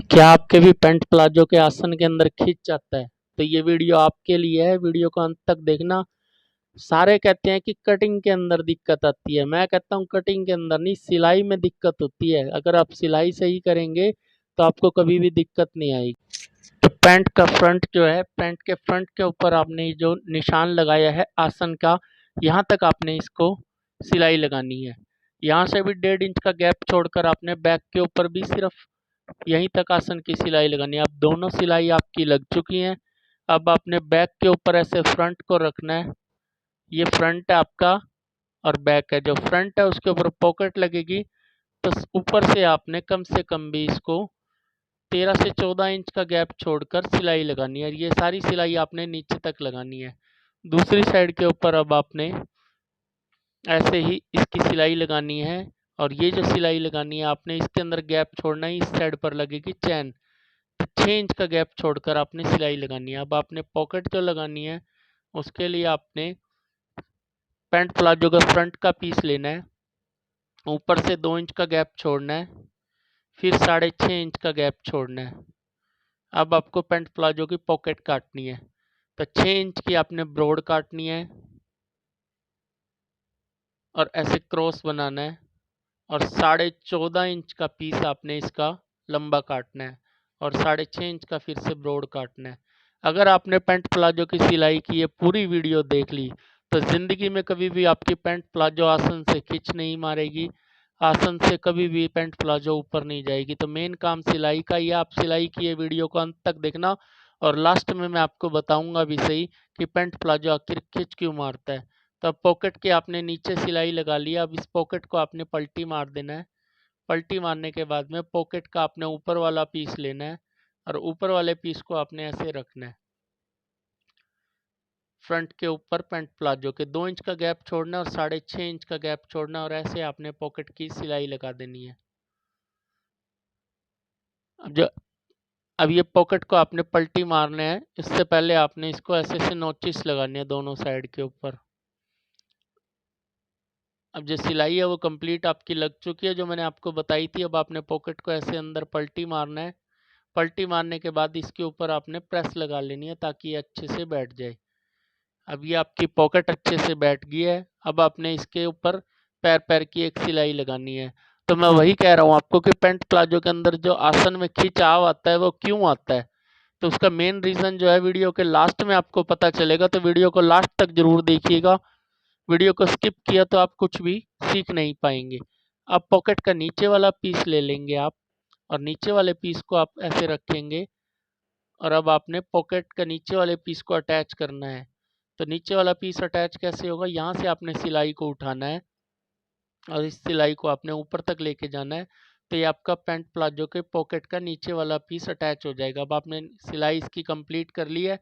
क्या आपके भी पैंट प्लाजो के आसन के अंदर खींच जाता है? तो ये वीडियो आपके लिए है। वीडियो को अंत तक देखना। सारे कहते हैं कि कटिंग के अंदर दिक्कत आती है। मैं कहता हूँ कटिंग के अंदर नहीं, सिलाई में दिक्कत होती है। अगर आप सिलाई सही करेंगे तो आपको कभी भी दिक्कत नहीं आएगी। तो पैंट का फ्रंट जो है, पैंट के फ्रंट के ऊपर आपने जो निशान लगाया है आसन का, यहाँ तक आपने इसको सिलाई लगानी है। यहाँ से भी 1.5 इंच का गैप छोड़कर आपने बैक के ऊपर भी सिर्फ यहीं तक आसन की सिलाई लगानी है। अब दोनों सिलाई आपकी लग चुकी हैं। अब आपने बैक के ऊपर ऐसे फ्रंट को रखना है। ये फ्रंट है आपका और बैक है। जो फ्रंट है उसके ऊपर पॉकेट लगेगी, तो ऊपर से आपने कम से कम भी इसको 13 से 14 इंच का गैप छोड़कर सिलाई लगानी है। ये सारी सिलाई आपने नीचे तक लगानी है। दूसरी साइड के ऊपर अब आपने ऐसे ही इसकी सिलाई लगानी है। और ये जो सिलाई लगानी है आपने इसके अंदर गैप छोड़ना है। इस साइड पर लगेगी चैन, 6 इंच का गैप छोड़कर आपने सिलाई लगानी है। अब आपने पॉकेट जो लगानी है उसके लिए आपने पैंट प्लाजो का फ्रंट का पीस लेना है। ऊपर से 2 इंच का गैप छोड़ना है, फिर 6.5 इंच का गैप छोड़ना है। अब आपको पैंट प्लाजो की पॉकेट काटनी है। तो 6 इंच की आपने ब्रॉड काटनी है और ऐसे क्रॉस बनाना है। और 14.5 इंच का पीस आपने इसका लंबा काटना है और 6.5 इंच का फिर से ब्रॉड काटना है। अगर आपने पैंट प्लाजो की सिलाई की ये पूरी वीडियो देख ली तो ज़िंदगी में कभी भी आपकी पैंट प्लाजो आसन से खिंच नहीं मारेगी। आसन से कभी भी पैंट प्लाजो ऊपर नहीं जाएगी। तो मेन काम सिलाई का ही है। आप सिलाई की ये वीडियो को अंत तक देखना और लास्ट में मैं आपको बताऊंगा भी सही कि पैंट प्लाजो आखिर खिंच क्यों मारता है। तो अब पॉकेट के आपने नीचे सिलाई लगा लिया। अब इस पॉकेट को आपने पलटी मार देना है। पलटी मारने के बाद में पॉकेट का आपने ऊपर वाला पीस लेना है और ऊपर वाले पीस को आपने ऐसे रखना है। फ्रंट के ऊपर पैंट प्लाजो के 2 इंच का गैप छोड़ना है और 6.5 इंच का गैप छोड़ना है और ऐसे आपने पॉकेट की सिलाई लगा देनी है। अब ये पॉकेट को आपने पलटी मारना है। इससे पहले आपने इसको ऐसे से नोचिस लगानी है दोनों साइड के ऊपर। अब जो सिलाई है वो कंप्लीट आपकी लग चुकी है जो मैंने आपको बताई थी। अब आपने पॉकेट को ऐसे अंदर पलटी मारना है। पलटी मारने के बाद इसके ऊपर आपने प्रेस लगा लेनी है ताकि ये अच्छे से बैठ जाए। अब ये आपकी पॉकेट अच्छे से बैठ गई है। अब आपने इसके ऊपर पैर पैर की एक सिलाई लगानी है। तो मैं वही कह रहा हूँ आपको कि पैंट प्लाजो के अंदर जो आसन में खिंचाव आता है वो क्यों आता है। तो उसका मेन रीज़न जो है वीडियो के लास्ट में आपको पता चलेगा। तो वीडियो को लास्ट तक जरूर देखिएगा। वीडियो को स्किप किया तो आप कुछ भी सीख नहीं पाएंगे। अब पॉकेट का नीचे वाला पीस ले लेंगे आप और नीचे वाले पीस को आप ऐसे रखेंगे। और अब आपने पॉकेट का नीचे वाले पीस को अटैच करना है। तो नीचे वाला पीस अटैच कैसे होगा, यहाँ से आपने सिलाई को उठाना है और इस सिलाई को आपने ऊपर तक लेके जाना है। तो ये आपका पैंट प्लाजो के पॉकेट का नीचे वाला पीस अटैच हो जाएगा। अब आपने सिलाई इसकी कंप्लीट कर ली है।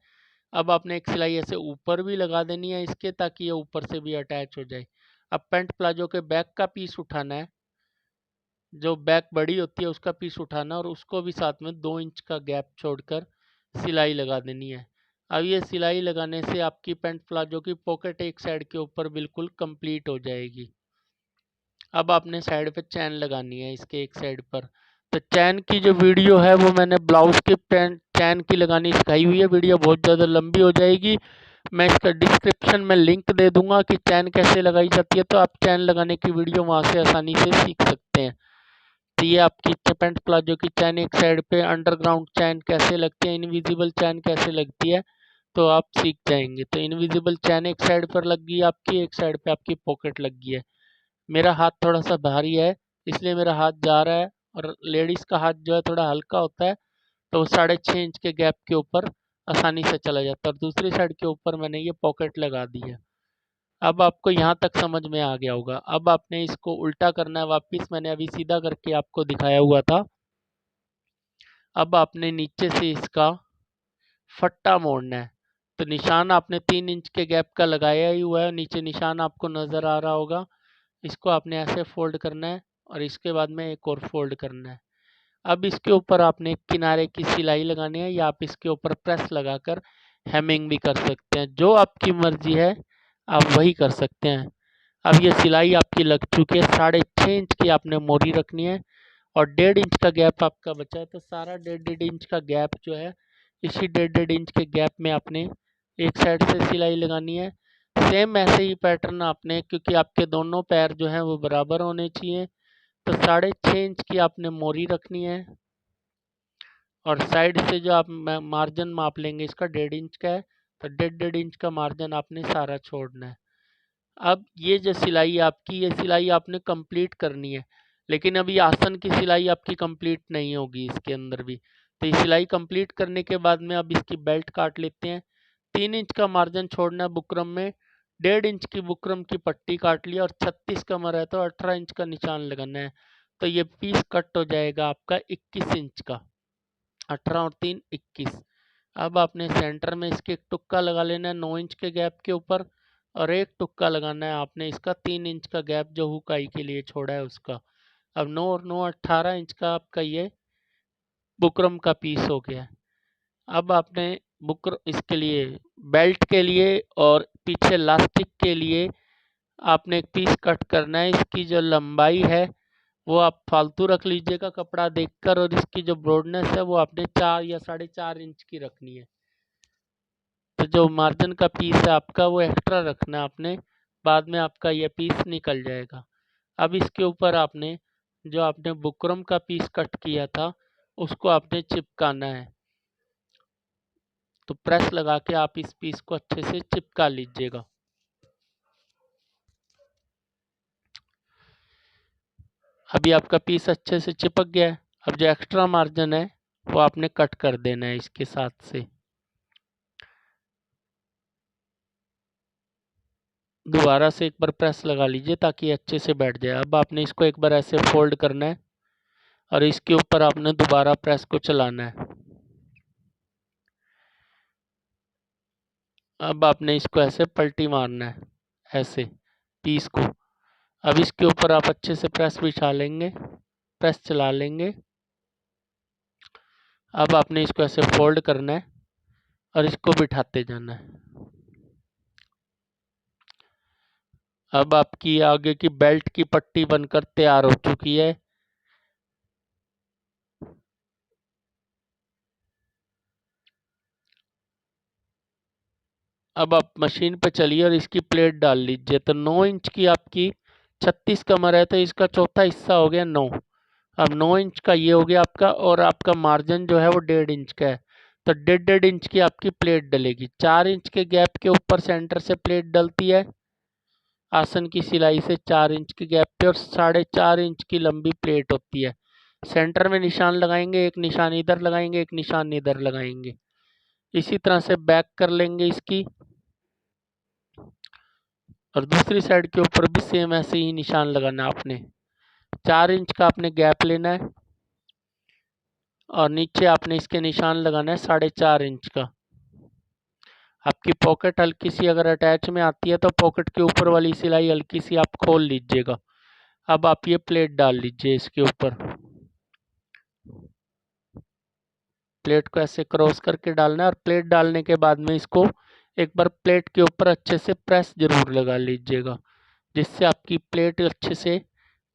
अब आपने एक सिलाई ऐसे ऊपर भी लगा देनी है इसके, ताकि ये ऊपर से भी अटैच हो जाए। अब पैंट प्लाजो के बैक का पीस उठाना है। जो बैक बड़ी होती है उसका पीस उठाना और उसको भी साथ में 2 इंच का गैप छोड़कर सिलाई लगा देनी है। अब ये सिलाई लगाने से आपकी पैंट प्लाजो की पॉकेट एक साइड के ऊपर बिल्कुल कंप्लीट हो जाएगी। अब आपने साइड पे चैन लगानी है इसके एक साइड पर। तो चैन की जो वीडियो है वो मैंने ब्लाउज के पैंट चैन की लगानी सिखाई हुई है। वीडियो बहुत ज़्यादा लंबी हो जाएगी। मैं इसका डिस्क्रिप्शन में लिंक दे दूंगा कि चैन कैसे लगाई जाती है। तो आप चैन लगाने की वीडियो वहाँ से आसानी से सीख सकते हैं। तो ये आपकी पैंट प्लाजो की चैन एक साइड पे, अंडरग्राउंड चैन कैसे लगती है, इनविजिबल चैन कैसे लगती है, तो आप सीख जाएंगे। तो इनविजिबल चैन एक साइड पर लग गई आपकी, एक साइड पे आपकी पॉकेट लग गई है। मेरा हाथ थोड़ा सा भारी है इसलिए मेरा हाथ जा रहा है। और लेडीज़ का हाथ जो है थोड़ा हल्का होता है, तो वो 6.5 इंच के गैप के ऊपर आसानी से चला जाता है। और दूसरी साइड के ऊपर मैंने ये पॉकेट लगा दी है। अब आपको यहाँ तक समझ में आ गया होगा। अब आपने इसको उल्टा करना है वापिस। मैंने अभी सीधा करके आपको दिखाया हुआ था। अब आपने नीचे से इसका फट्टा मोड़ना है। तो निशान आपने 3 इंच के गैप का लगाया ही हुआ है। नीचे निशान आपको नज़र आ रहा होगा। इसको आपने ऐसे फोल्ड करना है और इसके बाद में एक और फोल्ड करना है। अब इसके ऊपर आपने किनारे की सिलाई लगानी है या आप इसके ऊपर प्रेस लगाकर हेमिंग भी कर सकते हैं। जो आपकी मर्जी है आप वही कर सकते हैं। अब ये सिलाई आपकी लग चुकी है। 6.5 इंच की आपने मोरी रखनी है और 1.5 इंच का गैप आपका बचा है, तो सारा 1.5 इंच का गैप जो है, इसी 1.5 इंच के गैप में आपने एक साइड से सिलाई लगानी है। सेम ऐसे ही पैटर्न आपने, क्योंकि आपके दोनों पैर जो हैं वो बराबर होने चाहिए, तो 6.5 इंच की आपने मोरी रखनी है। और साइड से जो आप मार्जिन माप लेंगे, इसका 1.5 इंच का है, तो 1.5 इंच का मार्जिन आपने सारा छोड़ना है। अब ये जो सिलाई आपकी, ये सिलाई आपने कंप्लीट करनी है, लेकिन अभी आसन की सिलाई आपकी कंप्लीट नहीं होगी इसके अंदर भी। तो ये सिलाई कंप्लीट करने के बाद में अब इसकी बेल्ट काट लेते हैं। 3 इंच का मार्जिन छोड़ना है बुकरम में, 1.5 इंच की बुकरम की पट्टी काट लिया, और 36 कमर है तो 18 इंच का निशान लगाना है। तो ये पीस कट हो जाएगा आपका 21 इंच का। 18 और 3 21। अब आपने सेंटर में इसके एक टुक्का लगा लेना है 9 इंच के गैप के ऊपर, और एक टुक्का लगाना है आपने इसका 3 इंच का गैप जो हुकाई के लिए छोड़ा है उसका। अब 9 और 9 18 इंच का आपका ये बुकरम का पीस हो गया। अब आपने बुकर इसके लिए, बेल्ट के लिए और पीछे लास्टिक के लिए आपने एक पीस कट करना है। इसकी जो लंबाई है वो आप फालतू रख लीजिएगा कपड़ा देखकर, और इसकी जो ब्रॉडनेस है वो आपने 4 या 4.5 इंच की रखनी है। तो जो मार्जिन का पीस है आपका वो एक्स्ट्रा रखना है आपने, बाद में आपका ये पीस निकल जाएगा। अब इसके ऊपर आपने जो आपने बुकरम का पीस कट किया था उसको आपने चिपकाना है। तो प्रेस लगा के आप इस पीस को अच्छे से चिपका लीजिएगा। अभी आपका पीस अच्छे से चिपक गया है। अब जो एक्स्ट्रा मार्जिन है वो आपने कट कर देना है इसके साथ से। दोबारा से एक बार प्रेस लगा लीजिए ताकि अच्छे से बैठ जाए। अब आपने इसको एक बार ऐसे फोल्ड करना है, और इसके ऊपर आपने दोबारा प्रेस को चलाना है। अब आपने इसको ऐसे पलटी मारना है, ऐसे पीस को। अब इसके ऊपर आप अच्छे से प्रेस बिछा लेंगे, प्रेस चला लेंगे। अब आपने इसको ऐसे फोल्ड करना है और इसको बिठाते जाना है। अब आपकी आगे की बेल्ट की पट्टी बनकर तैयार हो चुकी है। अब आप मशीन पे चलिए और इसकी प्लेट डाल लीजिए। तो 9 इंच की आपकी 36 कमर है, तो इसका चौथा हिस्सा हो गया 9। अब 9 इंच का ये हो गया आपका, और आपका मार्जिन जो है वो 1.5 इंच का है, तो 1.5 इंच की आपकी प्लेट डलेगी। 4 इंच के गैप के ऊपर सेंटर से प्लेट डलती है आसन की सिलाई से 4 इंच के गैप पे, और 4.5 इंच की लंबी प्लेट होती है। सेंटर में निशान लगाएंगे, एक निशान इधर लगाएंगे, एक निशान इधर लगाएंगे। इसी तरह से बैक कर लेंगे इसकी, और दूसरी साइड के ऊपर भी सेम ऐसे ही निशान लगाना है आपने। 4 इंच का आपने गैप लेना है, और नीचे आपने इसके निशान लगाना है 4.5 इंच का। आपकी पॉकेट हल्की सी अगर अटैच में आती है तो पॉकेट के ऊपर वाली सिलाई हल्की सी आप खोल लीजिएगा। अब आप ये प्लेट डाल लीजिए इसके ऊपर। प्लेट को ऐसे क्रॉस करके डालना है, और प्लेट डालने के बाद में इसको एक बार प्लेट के ऊपर अच्छे से प्रेस जरूर लगा लीजिएगा, जिससे आपकी प्लेट अच्छे से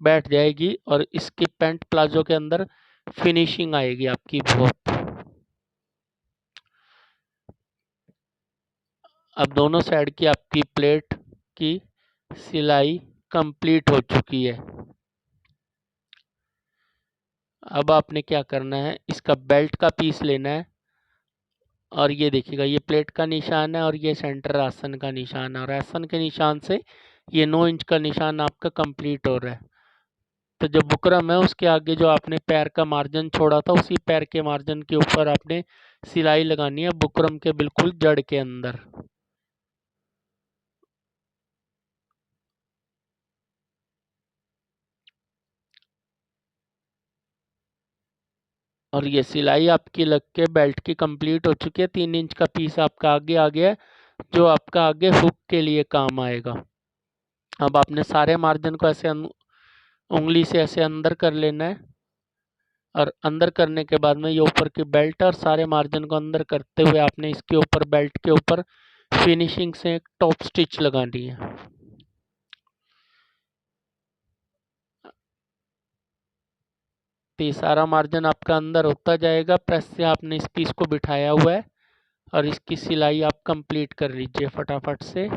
बैठ जाएगी और इसकी पैंट प्लाजो के अंदर फिनिशिंग आएगी आपकी बहुत। अब दोनों साइड की आपकी प्लेट की सिलाई कंप्लीट हो चुकी है। अब आपने क्या करना है, इसका बेल्ट का पीस लेना है, और ये देखिएगा ये प्लेट का निशान है और ये सेंटर आसन का निशान है, और आसन के निशान से ये 9 इंच का निशान आपका कंप्लीट हो रहा है। तो जो बुकरम है उसके आगे जो आपने पैर का मार्जिन छोड़ा था, उसी पैर के मार्जिन के ऊपर आपने सिलाई लगानी है बुकरम के बिल्कुल जड़ के अंदर। और ये सिलाई आपकी लग के बेल्ट की कंप्लीट हो चुकी है। 3 इंच का पीस आपका आगे आ गया है, जो आपका आगे हुक के लिए काम आएगा। अब आपने सारे मार्जिन को ऐसे उंगली से ऐसे अंदर कर लेना है, और अंदर करने के बाद में ये ऊपर की बेल्ट और सारे मार्जिन को अंदर करते हुए आपने इसके ऊपर बेल्ट के ऊपर फिनिशिंग से एक टॉप स्टिच लगानी है। तो ये सारा मार्जिन आपका अंदर होता जाएगा। प्रेस से आपने इस पीस को बिठाया हुआ है और इसकी सिलाई आप कंप्लीट कर लीजिए फटाफट से।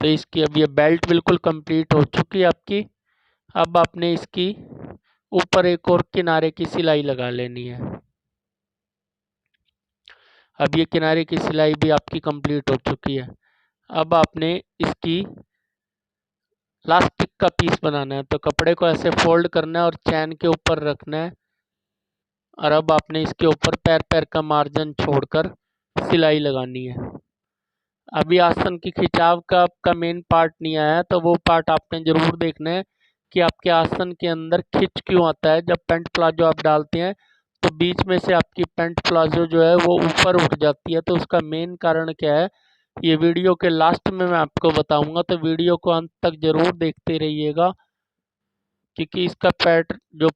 तो इसकी अब ये बेल्ट बिल्कुल कंप्लीट हो चुकी है आपकी। अब आपने इसकी ऊपर एक और किनारे की सिलाई लगा लेनी है। अब ये किनारे की सिलाई भी आपकी कंप्लीट हो चुकी है। अब आपने इसकी लास्टिक का पीस बनाना है, तो कपड़े को ऐसे फोल्ड करना है और चैन के ऊपर रखना है। और अब आपने इसके ऊपर पैर पैर का मार्जिन छोड़कर सिलाई लगानी है। अभी आसन की खिंचाव का आपका मेन पार्ट नहीं आया, तो वो पार्ट आपने जरूर देखना है कि आपके आसन के अंदर खिंच क्यों आता है। जब पैंट प्लाजो आप डालते हैं तो बीच में से आपकी पैंट प्लाजो जो है वो ऊपर उठ जाती है, तो उसका मेन कारण क्या है ये वीडियो के लास्ट में मैं आपको बताऊंगा। तो वीडियो को अंत तक जरूर देखते रहिएगा, क्योंकि इसका पैट जो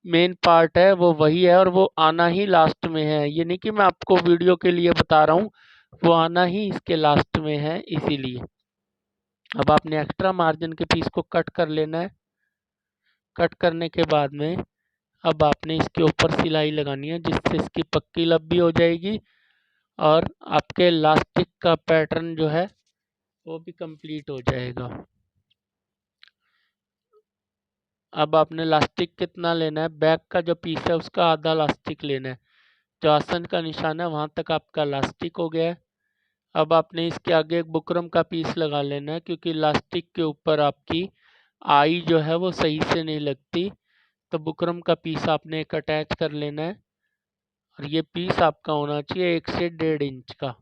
मेन पार्ट है वो वही है और वो आना ही लास्ट में है। ये नहीं कि मैं आपको वीडियो के लिए बता रहा हूँ, वो आना ही इसके लास्ट में है इसीलिए। अब आपने एक्स्ट्रा मार्जिन के पीस को कट कर लेना है। कट करने के बाद में अब आपने इसके ऊपर सिलाई लगानी है, जिससे इसकी पक्की लंबी हो जाएगी और आपके लास्टिक का पैटर्न जो है वो भी कंप्लीट हो जाएगा। अब आपने लास्टिक कितना लेना है, बैक का जो पीस है उसका आधा लास्टिक लेना है। जो आसन का निशान है वहाँ तक आपका लास्टिक हो गया है। अब आपने इसके आगे एक बुकरम का पीस लगा लेना है, क्योंकि लास्टिक के ऊपर आपकी आई जो है वो सही से नहीं लगती। तो बुकरम का पीस आपने एक अटैच कर लेना है और ये पीस आपका होना चाहिए 1 से 1.5 इंच का।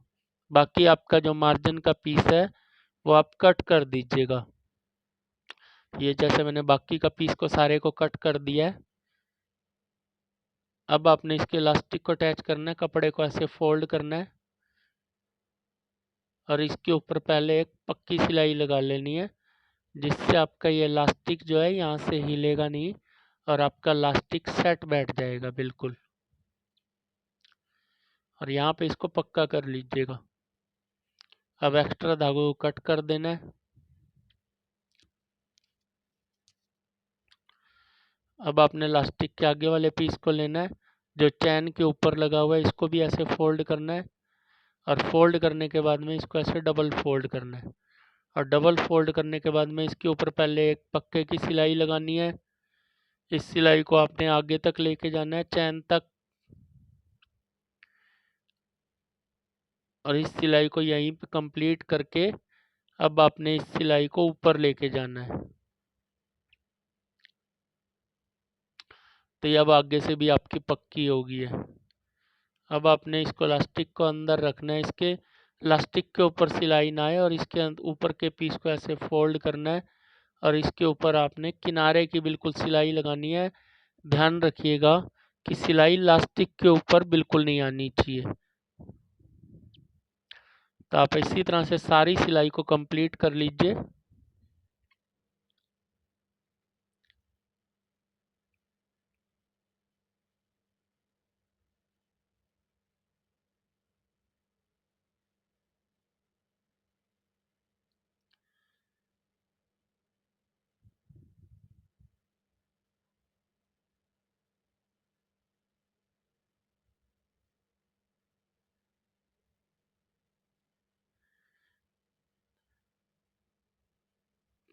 बाकी आपका जो मार्जिन का पीस है वो आप कट कर दीजिएगा। ये जैसे मैंने बाकी का पीस को सारे को कट कर दिया है। अब आपने इसके इलास्टिक को अटैच करना है, कपड़े को ऐसे फोल्ड करना है और इसके ऊपर पहले एक पक्की सिलाई लगा लेनी है, जिससे आपका ये इलास्टिक जो है यहाँ से हिलेगा नहीं और आपका इलास्टिक सेट बैठ जाएगा बिल्कुल। और यहाँ पे इसको पक्का कर लीजिएगा। अब एक्स्ट्रा धागों को कट कर देना है। अब आपने इलास्टिक के आगे वाले पीस को लेना है, जो चैन के ऊपर लगा हुआ है इसको भी ऐसे फोल्ड करना है और फोल्ड करने के बाद में इसको ऐसे डबल फोल्ड करना है। और डबल फोल्ड करने के बाद में इसके ऊपर पहले एक पक्के की सिलाई लगानी है। इस सिलाई को आपने आगे तक लेके जाना है चैन तक, और इस सिलाई को यहीं पे कंप्लीट करके अब आपने इस सिलाई को ऊपर लेके जाना है। तो ये अब आगे से भी आपकी पक्की हो गई है। अब आपने इसको इलास्टिक को अंदर रखना है, इसके इलास्टिक के ऊपर सिलाई ना आए और इसके ऊपर के पीस को ऐसे फोल्ड करना है और इसके ऊपर आपने किनारे की बिल्कुल सिलाई लगानी है। ध्यान रखिएगा कि सिलाई इलास्टिक के ऊपर बिल्कुल नहीं आनी चाहिए। तो आप इसी तरह से सारी सिलाई को कंप्लीट कर लीजिए।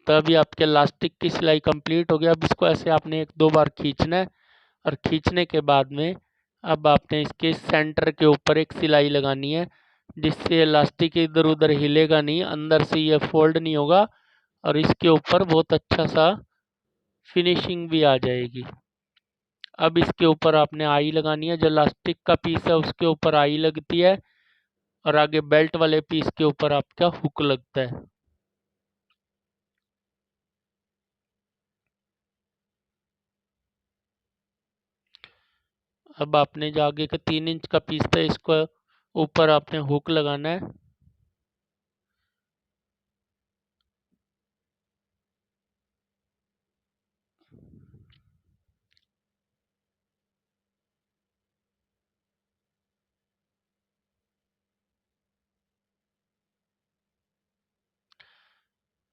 तो अभी आपके इलास्टिक की सिलाई कंप्लीट हो गया। अब इसको ऐसे आपने 1-2 बार खींचना है और खींचने के बाद में अब आपने इसके सेंटर के ऊपर एक सिलाई लगानी है, जिससे इलास्टिक इधर उधर हिलेगा नहीं, अंदर से ये फोल्ड नहीं होगा और इसके ऊपर बहुत अच्छा सा फिनिशिंग भी आ जाएगी। अब इसके ऊपर आपने आई लगानी है। जो इलास्टिक का पीस है उसके ऊपर आई लगती है और आगे बेल्ट वाले पीस के ऊपर आपका हुक लगता है। अब आपने जो आगे का 3 इंच का पीस था इसको ऊपर आपने हुक लगाना है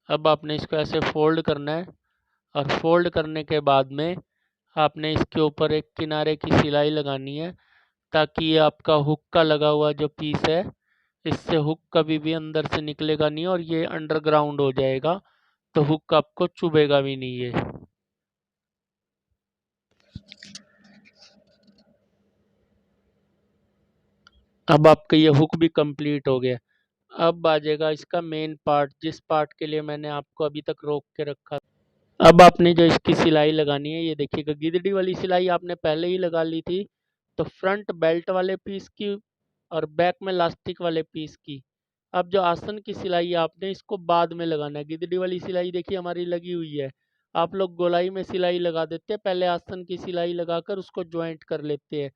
अब आपने इसको ऐसे फोल्ड करना है और फोल्ड करने के बाद में आपने इसके ऊपर एक किनारे की सिलाई लगानी है, ताकि ये आपका हुक का लगा हुआ जो पीस है, इससे हुक कभी भी अंदर से निकलेगा नहीं और ये अंडरग्राउंड हो जाएगा, तो हुक आपको चुभेगा भी नहीं ये। अब आपका ये हुक भी कंप्लीट हो गया। अब आ जाएगा इसका मेन पार्ट, जिस पार्ट के लिए मैंने आपको अभी तक रोक के रखा। अब आपने जो इसकी सिलाई लगानी है, ये देखिएगा गिदड़ी वाली सिलाई आपने पहले ही लगा ली थी, तो फ्रंट बेल्ट वाले पीस की और बैक में लास्टिक वाले पीस की। अब जो आसन की सिलाई है आपने इसको बाद में लगाना है। गिदड़ी वाली सिलाई देखिए हमारी लगी हुई है, आप लोग गोलाई में सिलाई लगा देते हैं, पहले आसन की सिलाई लगाकर उसको ज्वाइंट कर लेते हैं।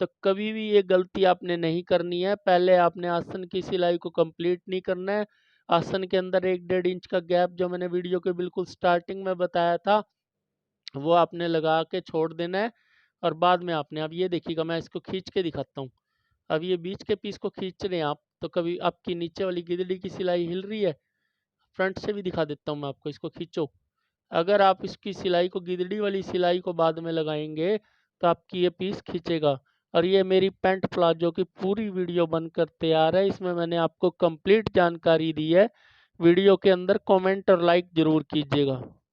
तो कभी भी ये गलती आपने नहीं करनी है, पहले आपने आसन की सिलाई को कंप्लीट नहीं करना है। आसन के अंदर 1-1.5 इंच का गैप जो मैंने वीडियो के बिल्कुल स्टार्टिंग में बताया था, वो आपने लगा के छोड़ देना है। और बाद में आपने, अब ये देखिएगा मैं इसको खींच के दिखाता हूँ। अब ये बीच के पीस को खींच रहे हैं आप, तो कभी आपकी नीचे वाली गिदड़ी की सिलाई हिल रही है। फ्रंट से भी दिखा देता हूँ मैं आपको, इसको खींचो। अगर आप इसकी सिलाई को, गिदड़ी वाली सिलाई को बाद में लगाएंगे, तो आपकी ये पीस खींचेगा। और ये मेरी पैंट प्लाजो की पूरी वीडियो बनकर तैयार है, इसमें मैंने आपको कंप्लीट जानकारी दी है। वीडियो के अंदर कमेंट और लाइक ज़रूर कीजिएगा।